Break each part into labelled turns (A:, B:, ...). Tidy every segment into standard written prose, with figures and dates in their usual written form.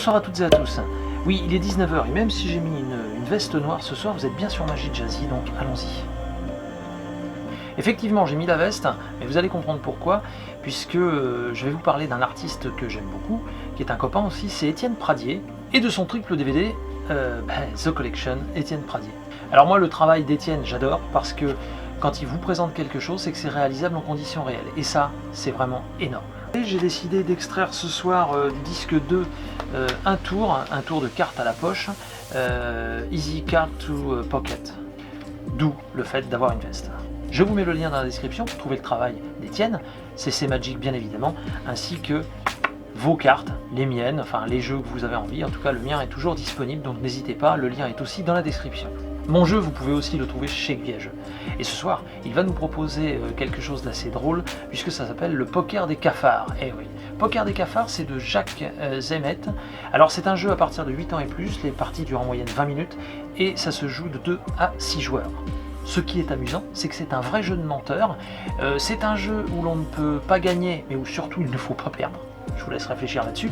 A: Bonsoir à toutes et à tous. Oui, il est 19 h et même si j'ai mis une veste noire ce soir, vous êtes bien sur Magie Jazzy, donc allons-y. Effectivement, j'ai mis la veste, mais vous allez comprendre pourquoi, puisque je vais vous parler d'un artiste que j'aime beaucoup, qui est un copain aussi, c'est Étienne Pradier, et de son triple DVD, The Collection, Étienne Pradier. Alors moi, le travail d'Étienne, j'adore, parce que quand il vous présente quelque chose, c'est que c'est réalisable en conditions réelles, et ça, c'est vraiment énorme. J'ai décidé d'extraire ce soir du disque 2 un tour de carte à la poche, Easy Card to Pocket, d'où le fait d'avoir une veste. Je vous mets le lien dans la description pour trouver le travail d'Étienne, CC Magic bien évidemment, ainsi que vos cartes, les miennes, enfin les jeux que vous avez envie. En tout cas, le mien est toujours disponible, donc n'hésitez pas, le lien est aussi dans la description. Mon jeu, vous pouvez aussi le trouver chez Guillage. Et ce soir, il va nous proposer quelque chose d'assez drôle, puisque ça s'appelle le Poker des cafards. Eh oui, Poker des cafards, c'est de Jacques Zemmet. Alors c'est un jeu à partir de 8 ans et plus, les parties durent en moyenne 20 minutes, et ça se joue de 2 à 6 joueurs. Ce qui est amusant, c'est que c'est un vrai jeu de menteur. C'est un jeu où l'on ne peut pas gagner, mais où surtout il ne faut pas perdre. Je vous laisse réfléchir là-dessus.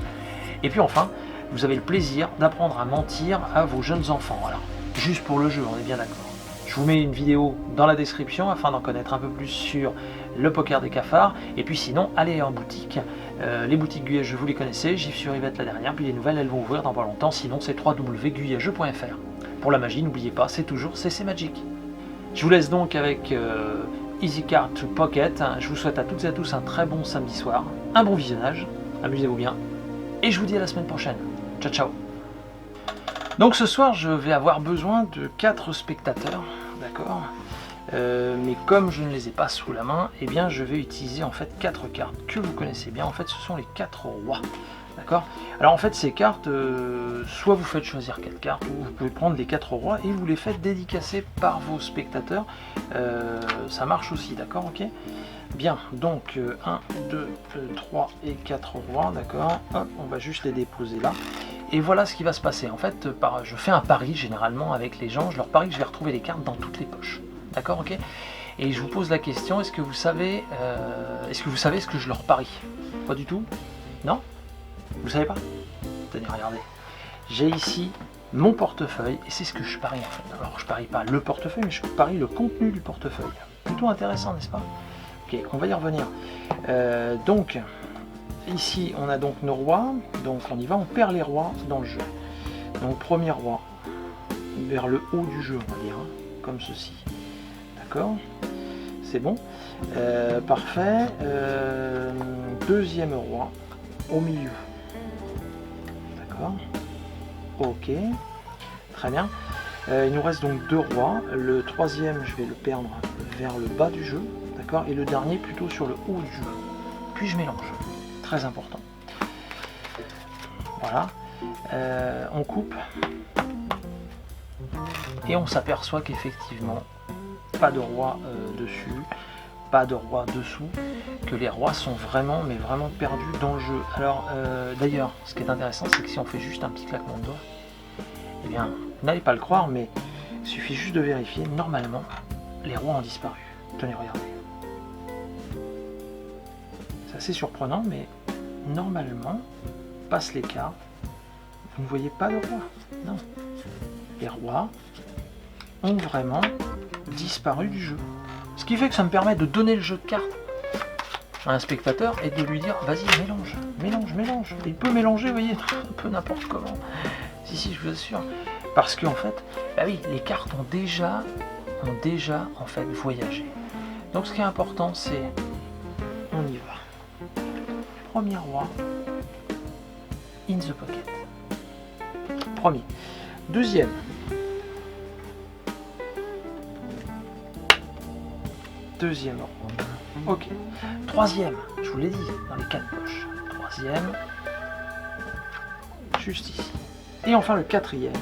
A: Et puis enfin, vous avez le plaisir d'apprendre à mentir à vos jeunes enfants. Alors, juste pour le jeu, on est bien d'accord. Je vous mets une vidéo dans la description afin d'en connaître un peu plus sur le poker des cafards. Et puis sinon, allez en boutique. Les boutiques Guillageux, vous les connaissez. J'y suis Yvette la dernière, puis les nouvelles, elles vont ouvrir dans pas longtemps. Sinon, c'est www.guillageux.fr. Pour la magie, n'oubliez pas, c'est toujours CC Magic. Je vous laisse donc avec Easy Card to Pocket. Je vous souhaite à toutes et à tous un très bon samedi soir, un bon visionnage, amusez-vous bien, et je vous dis à la semaine prochaine. Ciao ciao. Donc ce soir je vais avoir besoin de 4 spectateurs, d'accord, mais comme je ne les ai pas sous la main, eh bien je vais utiliser en fait 4 cartes que vous connaissez bien. En fait ce sont les 4 rois. D'accord. Alors en fait ces cartes, soit vous faites choisir 4 cartes, ou vous pouvez prendre les 4 rois et vous les faites dédicacer par vos spectateurs. Ça marche aussi, d'accord, ok. Bien, donc 1, 2, 3 et 4 rois, d'accord. Hop, on va juste les déposer là. Et voilà ce qui va se passer. En fait, je fais un pari généralement avec les gens. Je leur parie que je vais retrouver les cartes dans toutes les poches. D'accord, ok. Et je vous pose la question, est-ce que vous savez ce que je leur parie? Pas du tout? Non? Vous savez pas? Tenez, regardez. J'ai ici mon portefeuille et c'est ce que je parie en fait. Alors je parie pas le portefeuille, mais je parie le contenu du portefeuille. Plutôt intéressant, n'est-ce pas? Ok, on va y revenir. Donc, ici on a donc nos rois. Donc on y va, on perd les rois dans le jeu. Donc premier roi vers le haut du jeu, on va dire, hein, comme ceci. D'accord? C'est bon. Parfait. Deuxième roi au milieu. D'accord. Ok. Très bien. Il nous reste donc 2 rois. Le troisième, je vais le perdre vers le bas du jeu. D'accord. Et le dernier plutôt sur le haut du jeu. Puis je mélange. Très important. Voilà. On coupe. Et on s'aperçoit qu'effectivement, pas de roi dessus. Pas de roi dessous, que les rois sont vraiment, mais vraiment perdus dans le jeu. Alors, d'ailleurs, ce qui est intéressant, c'est que si on fait juste un petit claquement de doigts, eh bien, vous n'allez pas le croire, mais il suffit juste de vérifier, normalement, les rois ont disparu. Tenez, regardez. C'est assez surprenant, mais normalement, passe les cas, vous ne voyez pas de roi. Non. Les rois ont vraiment disparu du jeu. Ce qui fait que ça me permet de donner le jeu de cartes à un spectateur et de lui dire vas-y mélange, mélange, mélange. Il peut mélanger, vous voyez, un peu n'importe comment. Si, je vous assure. Parce qu'en fait, bah oui, les cartes ont déjà en fait voyagé. Donc ce qui est important, c'est on y va. Premier roi, in the pocket. Premier. Deuxième. Deuxième roi. Ok. Troisième, je vous l'ai dit, dans les 4 poches. Troisième. Juste ici. Et enfin le quatrième.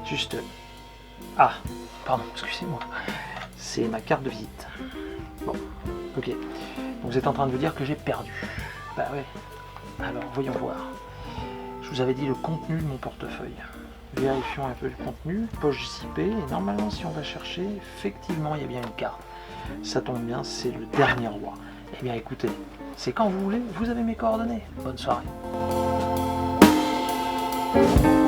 A: Juste. Ah, pardon, excusez-moi. C'est ma carte de visite. Bon, ok. Donc vous êtes en train de vous dire que j'ai perdu. Bah ouais. Alors, voyons voir. Je vous avais dit le contenu de mon portefeuille. Vérifions un peu le contenu, poche zippée, et normalement si on va chercher, effectivement il y a bien une carte. Ça tombe bien, c'est le dernier roi. Eh bien écoutez, c'est quand vous voulez, vous avez mes coordonnées. Bonne soirée. bientôt.